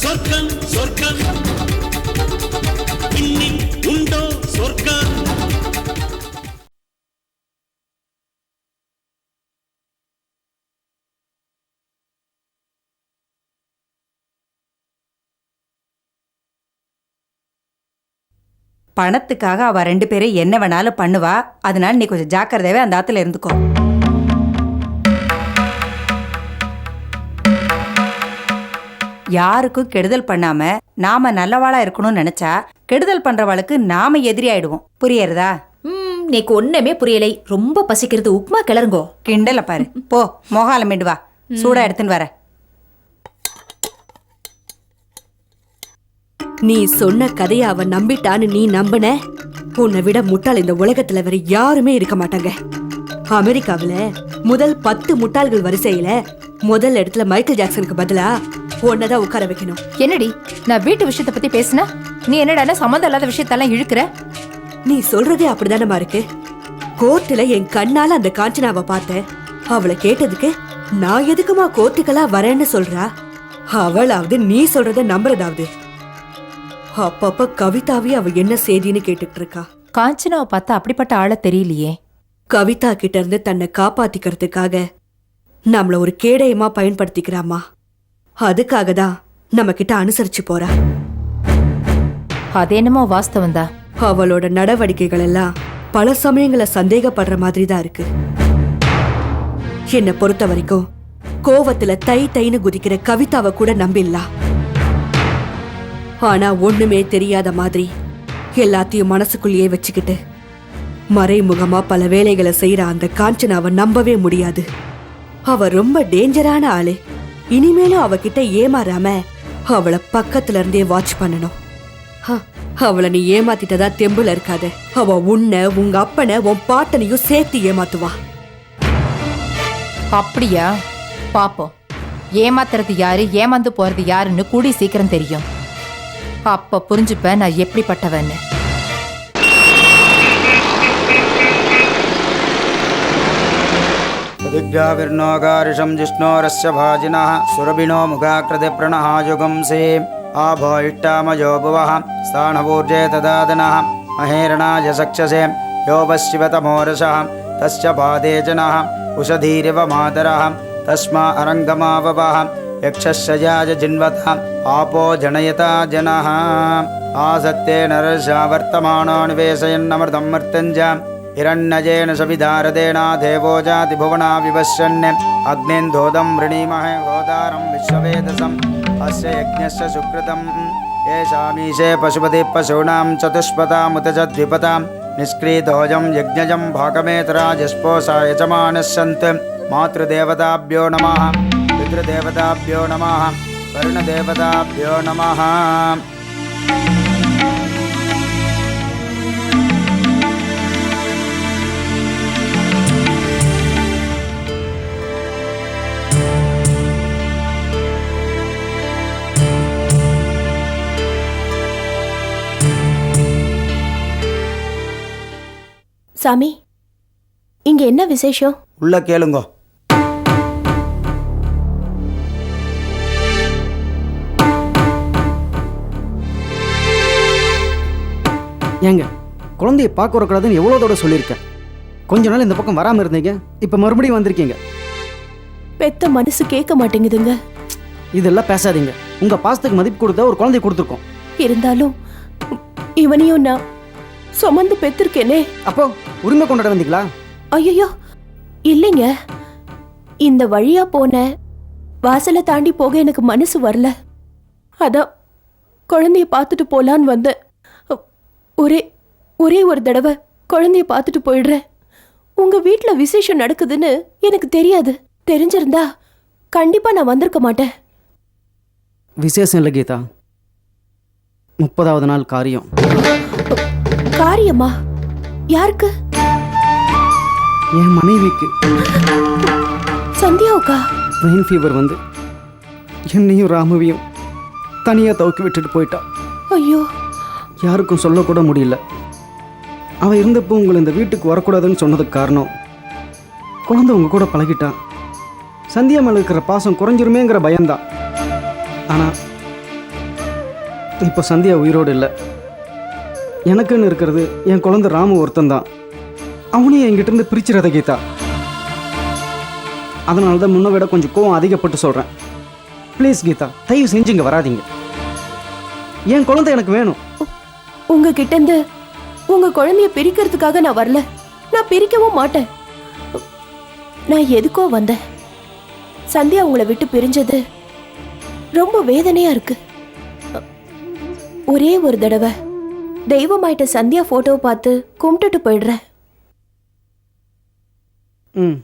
சொர்க்கம் சொர்க்கம் இன்னில் உண்டோ சொர்க்கம். பணத்துக்காக அவ 2 பேரும் என்ன வேணாலும் பண்ணுவா. அதனால நீ கொஞ்சம் ஜாக்கிரதையாவே அந்த ஆத்துல இருந்துக்கோ. யாருக்கும் கெடுதல் பண்ணாம நாம நல்லவாளா இருக்கணும்னு நினைச்சா கெடுதல் பண்றவாளுக்கு நாம எதிரி ஆயிடுவோம். புரியறதா? நீக்கு ஒண்ணுமே புரியலை. ரொம்ப பசிக்கிறது, உப்புமா கிளறுங்கோ. கிண்டல பாரு. போ மொகால மீண்டு வா, சூடா எடுத்துன்னு வர. நீ சொன்ன கதைய அவ நம்பிட்டான்னு நீ நம்பின. உன்னை விட முட்டாள் இந்த உலகத்துல வேற யாருமே இருக்க மாட்டாங்க. அமெரிக்காவில முதல் 10 முட்டாள்கள் வரிசையில முதல் இடத்துல மைக்கேல் ஜாக்சனுக்கு பதிலா உன்னதான் உட்கார வைக்கணும். என்னடி நான் வீட்டு விஷயத்தை பத்தி பேசினா நீ என்னடா சம்மந்தம் இல்லாத விஷயத்தெல்லாம் இழுக்கிற? நீ சொல்றதே அப்படிதானமா இருக்கு. கோர்ட்டுல என் கண்ணால அந்த காஞ்சனாவை பார்த்தேன். அவளை கேட்டதுக்கு நான் எதுக்குமா கோர்ட்டுக்கெல்லாம் வரேன்னு சொல்றா. அவளாவது நீ சொல்றத நம்புறதாவது. அப்பப்ப கவிதாவே அவ என்ன செய்தின்னு கேட்டுட்டு இருக்கா. காஞ்சனாவை பார்த்தா அப்படிப்பட்ட ஆள தெரியலையே. கவிதா கிட்ட இருந்து தன்னை காப்பாத்திக்கிறதுக்காக நம்மள ஒரு கேடயமா பயன்படுத்திக்கிறாமா. அதுக்காக தான் நம்ம கிட்ட அனுசரிச்சு போறா. அது என்னமோ வாஸ்தவம் தான். அவளோட நடவடிக்கைகள் எல்லாம் பல சமயங்கள சந்தேகப்படுற மாதிரி தான் இருக்கு. என்னை பொறுத்த வரைக்கும் கோவத்துல தை தைன்னு குதிக்கிற கவிதாவை கூட நம்பிடலாம். ஆனா ஒண்ணுமே தெரியாத மாதிரி எல்லாத்தையும் மனசுக்குள்ளேயே வச்சுக்கிட்டு மறைமுகமா பல வேலைகளை செய்யற அந்த காஞ்சனாவை நம்பவே முடியாது. அவ ரொம்ப டேஞ்சரான ஆளு. இனிமேலும் அவகிட்ட ஏமாறாம அவளை பக்கத்துல இருந்தே வாட்ச் பண்ணணும். அவளை நீ ஏமாத்திட்டதா தெம்புல இருக்காத. அவ உன்னை, உங்க அப்பனை, உன் பாட்டனையும் சேர்த்து ஏமாத்துவா. அப்படியா? பாப்போம். ஏமாத்துறது யாரு, ஏமாந்து போறது யாருன்னு கூடி சீக்கிரம் தெரியும். அப்ப புரிஞ்சுப்ப நான் எப்படிப்பட்டவன்னு. दिग्जाविर्नोगारिषं जिष्णोरस्य भाजिनः सुरभिनो मुखाकृति प्रणहायुगंसे आभो इष्टामयो भुवः स्थानपूर्जे तदादनः महेरणाय सक्षसे यो पश्चिवतमोरसः तस्य पादे जनः उषधीरिव मातरः तस्मा अरङ्गमाववः यक्षस्यजाय जिन्वतः आपो जनयता जनः आसत्ते नरसा वर्तमानो निवेशयन्नमृतं मर्त्यञ्च हिरण्यजेन सविदारदेना देवो जाति भुवना विवस्यन् अग्निन्दोदं वृणीमहे गोदारं विश्ववेदसम् अस्य यज्ञस्य सुकृतं येषामीशे पशुपति पशूनां चतुष्पदामुत च द्विपदां निष्क्रीतोऽयं यज्ञजं भागमेतराजस्पोषा यजमानः सन्त् मातृदेवताभ्यो नमः पितृदेवताभ्यो नमः वरुणदेवताभ्यो नमः. சாமி, இங்க என்ன விசேஷம்? உள்ள கேளுங்கோ. ஏங்க, குழந்தைய பார்க்க வரக்கூடாதுன்னு எவ்வளோ தடவை சொல்லியிருக்கேன். கொஞ்ச நாள் இந்த பக்கம் வராமல் இருந்தீங்க, இப்போ மறுபடியும் வந்திருக்கீங்க. பெத்த மனசு கேட்க மாட்டேங்குதுங்க. இதெல்லாம் பேசாதீங்க. உங்கள் பாசத்துக்கு மதிப்பு கொடுத்தா ஒரு குழந்தைய கொடுத்துருக்கோம். இருந்தாலும் இவனையும் நான் சுமந்து பெத்திருக்கேனே. அப்போ உரிமை கொண்டாட வந்தீங்களா? ஐயோ இல்லைங்க, இந்த வழியா போன வாசலை தாண்டி போக எனக்கு மனசு வரல. அதான் குழந்தைய பார்த்துட்டு போலான்னு வந்தேன். ஒரே ஒரு தடவை குழந்தைய பார்த்துட்டு போயிடுறேன். உங்க வீட்டுல விசேஷம் நடக்குதுன்னு எனக்கு தெரியாது. தெரிஞ்சிருந்தா கண்டிப்பா நான் வந்திருக்க மாட்டேன். விசேஷம் இல்லை கீதா, 30வது நாள் காரியம். காரியமா? யாருக்கு? என் மனைவிக்கு. சந்தியாவுக்கா? பிரெயின் ஃபீவர் வந்து என்னையும் ராமுவையும் தனியாக துவக்கி விட்டுட்டு போயிட்டா. ஐயோ, யாருக்கும் சொல்லக்கூட முடியல. அவள் இருந்தப்போ உங்களை இந்த வீட்டுக்கு வரக்கூடாதுன்னு சொன்னதுக்கு காரணம் குழந்தை உங்க கூட பழகிட்டான், சந்தியா மேலே இருக்கிற பாசம் குறைஞ்சிருமேங்கிற பயம்தான். ஆனால் இப்போ சந்தியா உயிரோடு இல்லை. எனக்குன்னு இருக்கிறது என் குழந்தை ராமு ஒருத்தந்தான். அவனையும் என்கிட்ட இருந்து பிரிச்சிடாத கீதா. அதனால தான் முன்ன விட கொஞ்சம் கோவம் அதிகப்பட்டு சொல்கிறேன். ப்ளீஸ் கீதா, தயவு செஞ்சு இங்கே வராதீங்க. என் குழந்தை எனக்கு வேணும். உங்ககிட்ட இருந்து உங்க குழந்தைய பிரிக்கிறதுக்காக நான் வரல. நான் பிரிக்கவும் மாட்டேன். நான் எதுக்கோ வந்தேன். சந்தியா உங்களை விட்டு பிரிஞ்சது ரொம்ப வேதனையா இருக்கு. ஒரே ஒரு தடவை தெய்வமாயிட்ட சந்தியா போட்டோவை பார்த்து கும்பிட்டுட்டு போயிடுறேன். ம்.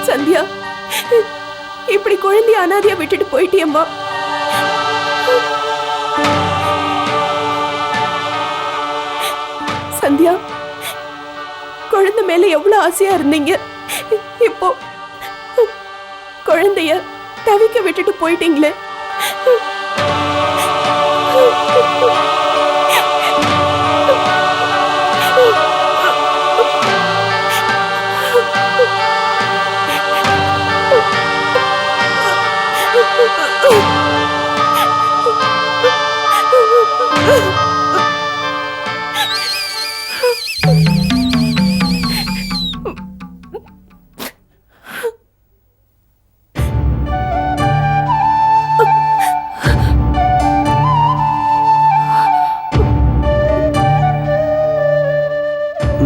சந்தியா, இப்படி குழந்தைய அனாதையா விட்டுட்டு போயிட்டியம்மா. சந்தியா, குழந்தை மேல எவ்வளவு ஆசையா இருந்தீங்க. இப்போ குழந்தைய தவிக்க விட்டுட்டு போயிட்டீங்களே.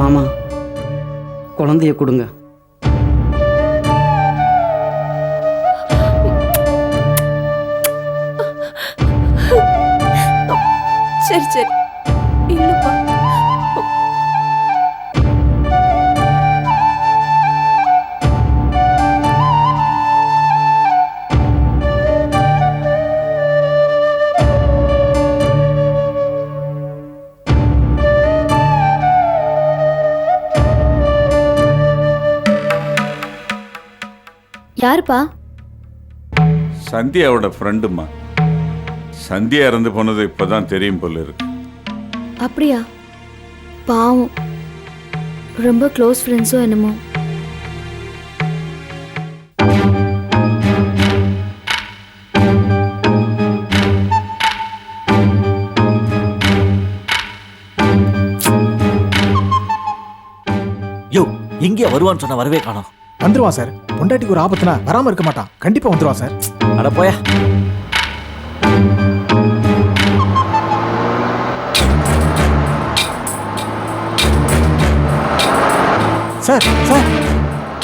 மாமா, குழந்தைய கொடுங்க. சரி சரி, இல்லப்பா. யாருப்பா? சந்தியாவோட ஃப்ரெண்டுமா. சந்தியா இறந்து போனது இப்பதான் தெரியும் போல இருக்கு. அப்படியா? பாவம், ரொம்ப க்ளோஸ் ஃப்ரெண்ட்ஸோ என்னமோ. யோ, எங்கேயா வருவான்னு சொன்ன வரவே காணோம். வந்துருவான் சார். பொண்டாட்டிக்கு ஒரு ஆபத்துனா வராம இருக்க மாட்டான். கண்டிப்பா வந்துருவான் சார். அட போயா. சார் சார்,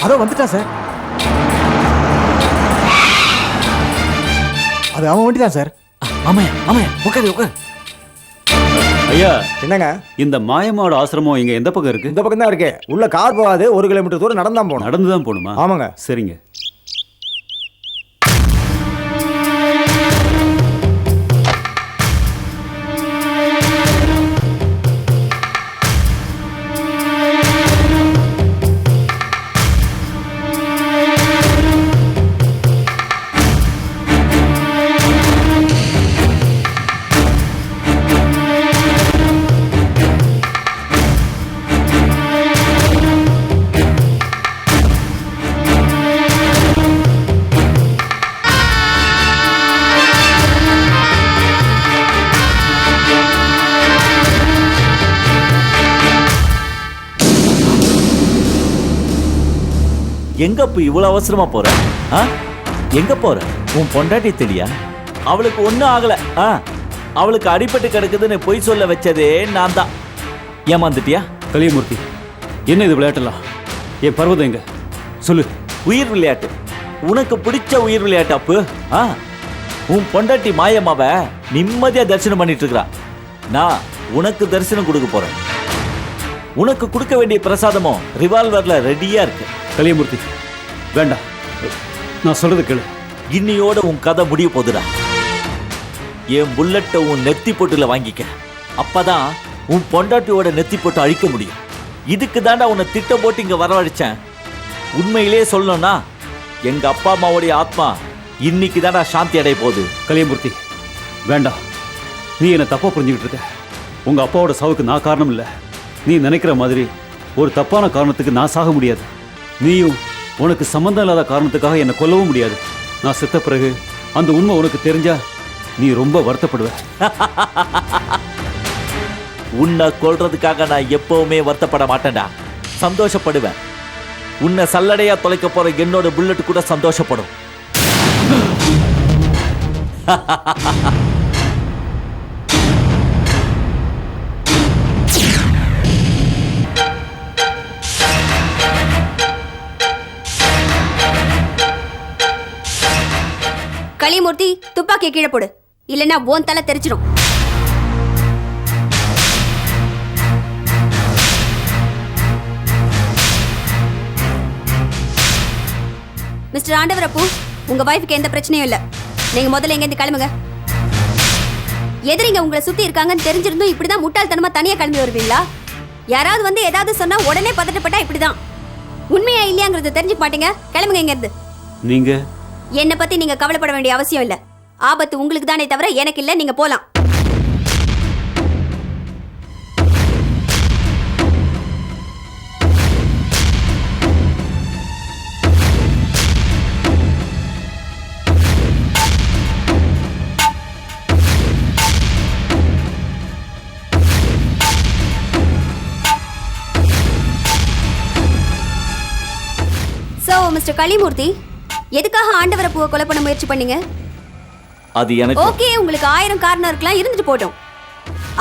அதோ வந்துட்டான் சார். அது அவன் வண்டி தான் சார். ஆமாயா ஆமாயா, உட்காரு உட்காரு. ஐயா, என்னங்க? இந்த மாயம்மாவோட ஆசிரமம் இங்க எந்த பக்கம் இருக்கு? இந்த பக்கம் தான் இருக்கு. உள்ள கார் போகாது. 1 கிலோமீட்டர் தூரம் நடந்தான் போகணும். நடந்து தான் போகணுமா? ஆமாங்க. சரிங்க. எங்க போய் இவ்வளவு அவசரமா போற? எங்க போற? உன் பொண்டாட்டி தெரியா? அவளுக்கு ஒன்றும் ஆகல. அவளுக்கு அடிபட்டு கிடக்குதுன்னு பொய் சொல்ல வச்சதே நான் தான். ஏமாந்துட்டியா? கலியமூர்த்தி, என்ன இது விளையாட்டலாம்? என் பர்வதம் எங்க சொல்லு. உயிர் விளையாட்டு, உனக்கு பிடிச்ச உயிர் விளையாட்டு அப்பு. உன் பொண்டாட்டி மாயம்மாவ நிம்மதியா தரிசனம் பண்ணிட்டு இருக்கிறா. நான் உனக்கு தரிசனம் கொடுக்க போறேன். உனக்கு கொடுக்க வேண்டிய பிரசாதமும் ரிவால்வர்ல ரெடியா இருக்கு. கலியமூர்த்தி வேண்டாம், நான் சொல்றது கேளு. இன்னியோட உன் கதை முடிய போதுடா. என் புல்லட்டை உன் நெத்தி போட்டுல வாங்கிக்க. அப்பதான் உன் பொண்டாட்டியோட நெத்தி போட்டு அழிக்க முடியும். இதுக்கு தாண்டா உன்னை திட்டம் போட்டு இங்க வரவழைச்சேன். உண்மையிலே சொல்லணும்னா எங்க அப்பா அம்மாவுடைய ஆத்மா இன்னைக்கு தாண்டா சாந்தி அடைய போகுது. கலியமூர்த்தி வேண்டாம், நீ என்னை தப்பா புரிஞ்சுக்கிட்டு இருக்க. உங்க அப்பாவோட சாவுக்கு நான் காரணம் இல்லை. நீ நினைக்கிற மாதிரி ஒரு தப்பான காரணத்துக்கு நான் சாக முடியாது. நீயும் உனக்கு சம்பந்தம் இல்லாத காரணத்துக்காக என்னை கொல்லவும் முடியாது. நான் செத்த பிறகு அந்த உண்மை உனக்கு தெரிஞ்சா நீ ரொம்ப வருத்தப்படுவ. உன்னை கொல்றதுக்காக நான் எப்பவுமே வருத்தப்பட மாட்டேன்டா, சந்தோஷப்படுவேன். உன்னை சல்லடையா தொலைக்க போற என்னோட புல்லட் கூட சந்தோஷப்படும். கலியமூர்த்தி, துப்பாக்கியை கீழே போடு, இல்லைன்னா ஓன் தலை தெரிச்சிடும். மிஸ்டர் ஆண்டவரப்பு, உங்க வைஃப்க்கு எந்த பிரச்சனையும் இல்ல. நீங்க முதல்ல எங்க இருந்து கிளம்புங்க. எதிரிங்க உங்களை சுத்தி இருக்காங்கன்னு தெரிஞ்சிருந்தும் இப்படிதான் முட்டாள்தனமா தனியா கிளம்பி வருவீங்களா? யாராவது வந்து ஏதாவது சொன்னா உடனே பதட்டப்பட்டா இப்படிதான். உண்மையா இல்லையாங்கிறத தெரிஞ்சுக்க மாட்டீங்க. கிளம்புங்க இங்க இருந்து. நீங்க என்னை பத்தி நீங்க கவலைப்பட வேண்டிய அவசியம் இல்ல. ஆபத்து உங்களுக்கு தானே தவிர எனக்கு இல்ல. நீங்க போலாம். மிஸ்டர் கலிமூர்த்தி, எதுக்காக ஆண்டவரப்பூவை கொலை பண்ண முயற்சி பண்ணீங்க? அது எனக்கு ஓகே, உங்களுக்கு 1000 காரணம் இருக்கலாம், இருந்துட்டு போட்டோம்.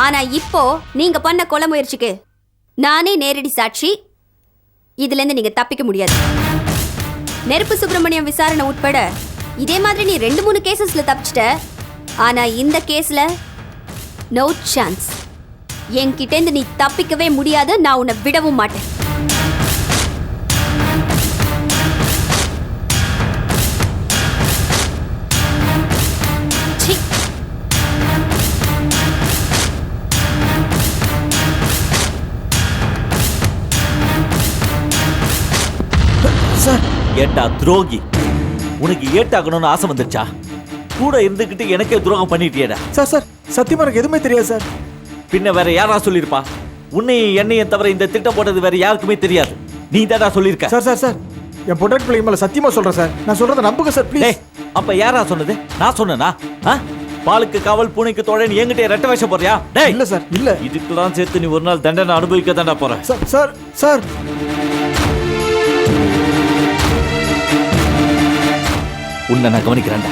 ஆனா இப்போ நீங்க பண்ண கொலை முயற்சிக்கு நானே நேரடி சாட்சி. இதுல இருந்து நீங்க தப்பிக்க முடியாது. நெருப்பு சுப்பிரமணியம் விசாரணை உட்பட இதே மாதிரி நீ 2-3 கேசஸ்ல தப்பிச்சிட்ட. ஆனா இந்த கேஸ்ல நோ சான்ஸ். என்கிட்ட இருந்து நீ தப்பிக்கவே முடியாது. நான் உன்னை விடவும் மாட்டேன். ஏட்டா துரோகி, உனக்கு ஏட்டாகணும்னு ஆசை வந்துச்சா? கூட இருந்துகிட்டு எனக்கே துரோகம் பண்ணிட்டியடா. சார் சார் சத்தியமா எனக்கு எதுவுமே தெரியாது சார். பின்ன வேற யாரா சொல்லிருப்பா? உன்னையும் என்னையும் தவிர இந்த திட்டம் போட்டது வேற யாருக்குமே தெரியாது. நீ தாடா சொல்லிருக்க. சார் சார் சார் என் பொண்டாட்டி பிள்ளைங்க மேல சத்தியமா சொல்றேன் சார். நான் சொல்றத நம்புங்க சார் ப்ளீஸ். அப்ப யாரா சொன்னது? நான் சொன்னேனா? பாலுக்கு காவல் பூனைக்கு தோழன் என்கிட்ட ரெட்ட வேஷம் போறியா? இல்ல சார் இல்ல. இதுக்கெல்லாம் சேர்த்து நீ ஒரு நாள் தண்டனை அனுபவிக்க தாண்டா போற. சார் சார் உன்னை நான் கவனிக்கிறேன்டா.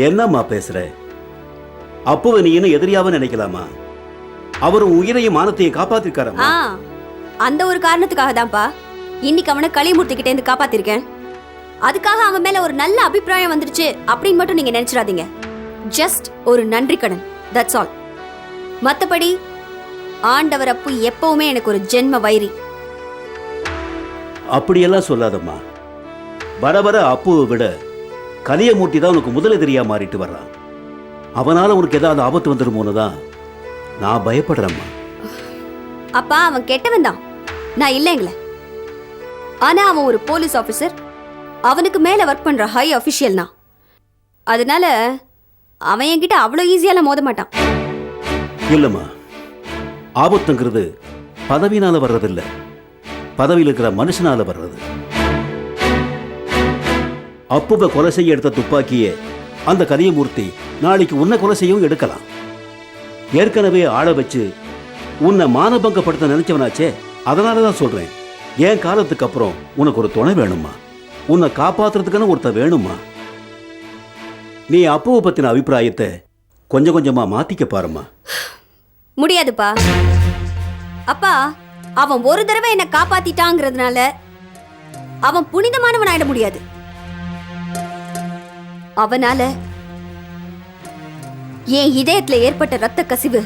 என்னம்மா பேசுற? அப்புவை நீ என்ன எதிரியாவ நினைக்கலாமா? அவர் உயிரையும் மானத்தையும் காப்பாத்திருக்காரா? அந்த ஒரு காரணத்துக்காக தான்ப்பா இன்னைக்கு அவனை கலிமூர்த்தி கிட்ட இருந்து காப்பாத்திருக்கேன். அதுக்காக அவன் மேல ஒரு நல்ல அபிப்பிராயம் வந்துருச்சு அப்படின்னு மட்டும் நீங்க நினைச்சிடாதீங்க. ஜஸ்ட் ஒரு நன்றி கடன், தட்ஸ் ஆல். மத்தபடி ஆண்டவர் அப்பு எப்பவுமே எனக்கு ஒரு ஜென்ம வைரி. அப்படியெல்லாம் சொல்லாதம்மா. வர வர அப்புவை விட கலியமூர்த்தி தான் உனக்கு முதலெதிரியா மாறிட்டு வர்றான். அவனால உனக்கு ஏதாவது ஆபத்து வந்துருமோன்னு தான் நான் பயப்படுறேம்மா. அப்பா அவன் கெட்டவன் தான், நான் இல்லைங்களே. ஆனா அவன் ஒரு போலீஸ் ஆபீசர், அவனுக்கு மேல ஒர்க் பண்ற ஹை அபிஷியல்னா. அதனால அவன் என்கிட்ட அவ்வளவு ஈஸியால மோத மாட்டான். இல்லம்மா, ஆபத்துங்கிறது பதவியினால வர்றதில்ல, பதவியில் இருக்கிற மனுஷனால வர்றது. அப்புவை கொலை செய்ய எடுத்த துப்பாக்கியே அந்த கலியமூர்த்தி நாளைக்கு உன்னை கொலை செய்யவும் எடுக்கலாம். ஏற்கனவே ஆள வச்சு உன்னை மானபங்கப்படுத்த நினைச்சவனாச்சே. அதனாலதான் சொல்றேன், என் காலத்துக்கு அப்புறம் உனக்கு ஒரு துணை வேணுமா, உன்னை காப்பாத்துறதுக்குன்னு ஒருத்த வேணுமா. நீ அப்புவை பத்தின அபிப்பிராயத்தை கொஞ்சம் கொஞ்சமா மாத்திக்க பாருமா. முடியாதுப்பா. அப்பா, அவன் ஒரு தடவை என்ன காப்பாத்திட்டாங்கிறதுனால அவன் புனிதமானவன் ஆயிட முடியாது. அவனால என் இதயத்துல ஏற்பட்ட ரத்த கசிவு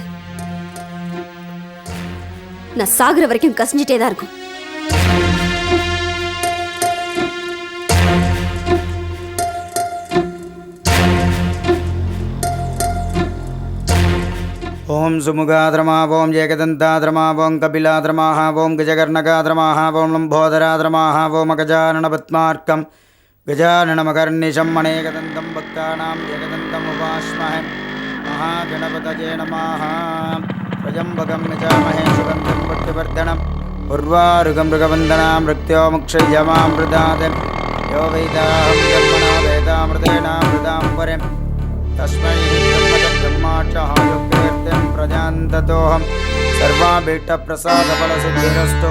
நான் சாகுற வரைக்கும் கசிஞ்சிட்டே தான் இருக்கும். ஓம் சுமுகாதிரமா ஓம் ஏகதந்தாதிரமா ஓம் கபிலாதிரமா ஓம் கஜகர்ணகாதிரமா ஓம் லம்போதராதிரமா ஓம் அகஜானனபத்மார்க்கம் கஜானனமகர்நிஷம் அநேகதந்தம் பக்தானாம் ஏகதந்தம் உபாஸ்மஹே. மகாகணபதயே நமः. த்ரயம்பகம் யஜாமஹே சுகந்தம் புஷ்டிவர்தனம் உர்வாருகம் மிருகவந்தனாம் ருக்த்யோ முக்ஷயமாம் பிரதாத் யோ வைதாஹம் கர்மணா வேதாமிருதேனாமிருதாம் வரம் तस्मै ब्रह्माक्षहायुक्तेर्त्यं प्रजान्ततोऽहं सर्वाभीष्टप्रसादफलसिद्धिरस्तु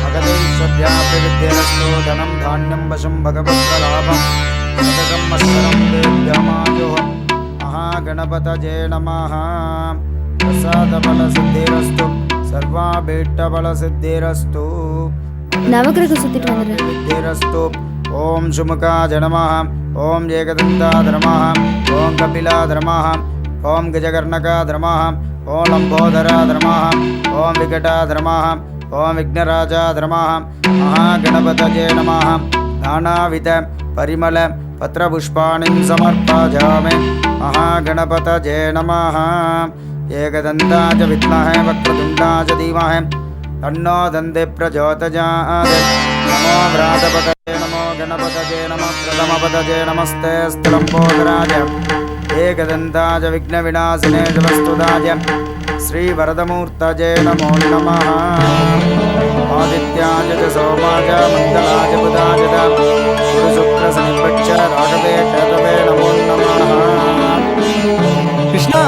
अगतैश्वर्याभिवृद्धिरस्तु धनं धान्यं वशं भगवत्प्रलाभं सततं मस्तरं दीर्घमायुः महागणपतये नमः. प्रसादफलसिद्धिरस्तु सर्वाभीष्टफलसिद्धिरस्तु நவகிரக சுத்திட்டு வந்துடுறேன். सिद्धिरस्तु. ओम सुमुखाय नमः. ओम एकदन्ताय नमः. ओम कपिलाय नमः. ओम गजकर्णकाय नमः. ओम लंबोदराय नमः. ओम विकटाय नमः. ओम विघ्नराजाय नमः. महागणपतये नमः. नानाविध परिमल पत्रपुष्पाणि समर्पयामि. महागणपतये नमः. एकदन्ताय विद्महे वक्रतुण्डाय धीमहि तन्नो दन्ते प्रचोदयात्. नमो व्रातपतये नमो गणपतये नमः प्रथमपतये नमस्ते स्थलम्बोदराय एकदन्ताय विघ्नविनाशिने वस्तुदाय श्रीवरदमूर्तये नमो नमः. आदित्याय च सोमाय मङ्गलाय बुधाय च गुरुशुक्रशनिपक्ष राघवे केतवे नमो नमः. कृष्णा